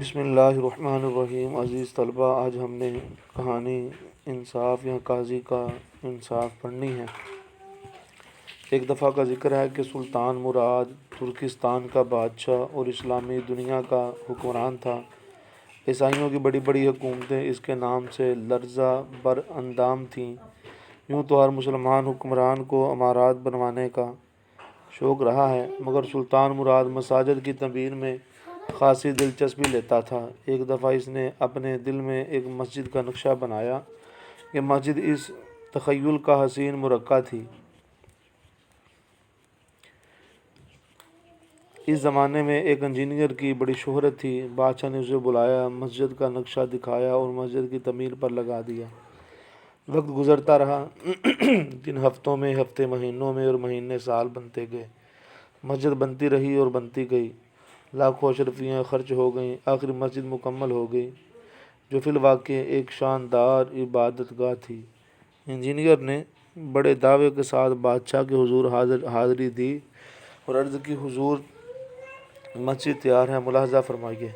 بسم اللہ الرحمن الرحیم۔ عزیز طلبہ، آج ہم نے کہانی انصاف یا قاضی کا انصاف پڑھنی ہے۔ ایک دفعہ کا ذکر ہے کہ سلطان مراد ترکستان کا بادشاہ اور اسلامی دنیا کا حکمران تھا۔ عیسائیوں کی بڑی بڑی حکومتیں اس کے نام سے لرزہ بر اندام تھیں۔ یوں تو ہر مسلمان حکمران کو امارات بنوانے کا شوق رہا ہے، مگر سلطان مراد مساجد کی تعمیر میں خاصی دلچسپی لیتا تھا۔ ایک دفعہ اس نے اپنے دل میں ایک مسجد کا نقشہ بنایا۔ یہ مسجد اس تخیل کا حسین مرقع تھی۔ اس زمانے میں ایک انجینئر کی بڑی شہرت تھی۔ بادشاہ نے اسے بلایا، مسجد کا نقشہ دکھایا اور مسجد کی تعمیر پر لگا دیا۔ وقت گزرتا رہا، جن ہفتوں میں ہفتے مہینوں میں اور مہینے سال بنتے گئے۔ مسجد بنتی رہی اور بنتی گئی، لاکھوں اشرفیاں خرچ ہو گئیں، آخر مسجد مکمل ہو گئی، جو فی الواقع ایک شاندار عبادت گاہ تھی۔ انجینئر نے بڑے دعوے کے ساتھ بادشاہ کے حضور حاضری دی اور عرض کی، حضور مسجد تیار ہے، ملاحظہ فرمائیے۔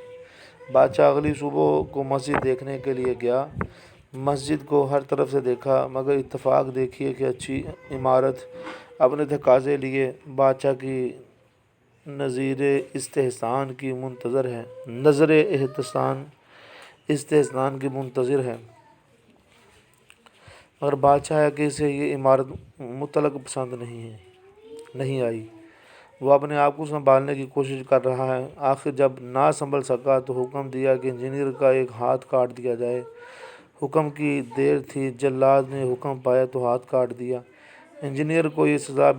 بادشاہ اگلی صبح کو مسجد دیکھنے کے لیے گیا۔ مسجد کو ہر طرف سے دیکھا، مگر اتفاق دیکھیے کہ اچھی عمارت اپنے تقاضے لیے بادشاہ کی نظر استحسان کی منتظر ہے، مگر بادشاہ کہ اسے یہ عمارت مطلق پسند نہیں آئی۔ وہ اپنے آپ کو سنبھالنے کی کوشش کر رہا ہے۔ آخر جب نہ سنبھل سکا تو حکم دیا کہ انجینئر کا ایک ہاتھ کاٹ دیا جائے۔ حکم کی دیر تھی، جلاد نے حکم پایا تو ہاتھ کاٹ دیا۔ انجینئر کو یہ سزا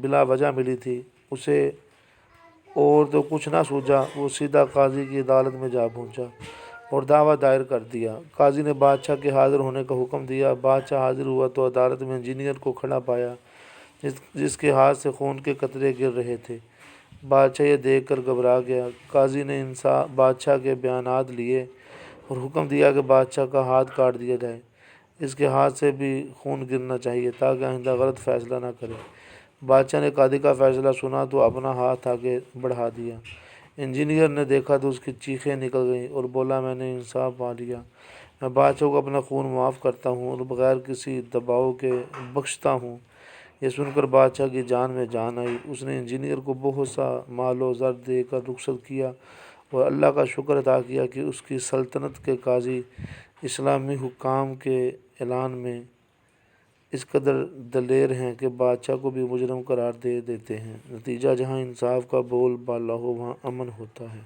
بلا وجہ ملی تھی۔ اسے اور تو کچھ نہ سوجا، وہ سیدھا قاضی کی عدالت میں جا پہنچا اور دعویٰ دائر کر دیا۔ قاضی نے بادشاہ کے حاضر ہونے کا حکم دیا۔ بادشاہ حاضر ہوا تو عدالت میں انجینئر کو کھڑا پایا، جس کے ہاتھ سے خون کے قطرے گر رہے تھے۔ بادشاہ یہ دیکھ کر گھبرا گیا۔ قاضی نے بادشاہ کے بیانات لیے اور حکم دیا کہ بادشاہ کا ہاتھ کاٹ دیا جائے۔ اس کے ہاتھ سے بھی خون گرنا چاہیے تاکہ آئندہ غلط فیصلہ نہ کرے۔ بادشاہ نے قاضی کا فیصلہ سنا تو اپنا ہاتھ آگے بڑھا دیا۔ انجینئر نے دیکھا تو اس کی چیخیں نکل گئیں اور بولا، میں نے انصاف پا لیا، میں بادشاہ کو اپنا خون معاف کرتا ہوں اور بغیر کسی دباؤ کے بخشتا ہوں۔ یہ سن کر بادشاہ کی جان میں جان آئی۔ اس نے انجینئر کو بہت سا مال و زر دے کر رخصت کیا اور اللہ کا شکر ادا کیا کہ اس کی سلطنت کے قاضی اسلامی حکام کے اعلان میں اس قدر دلیر ہیں کہ بادشاہ کو بھی مجرم قرار دے دیتے ہیں۔ نتیجہ، جہاں انصاف کا بول بالا ہو وہاں امن ہوتا ہے۔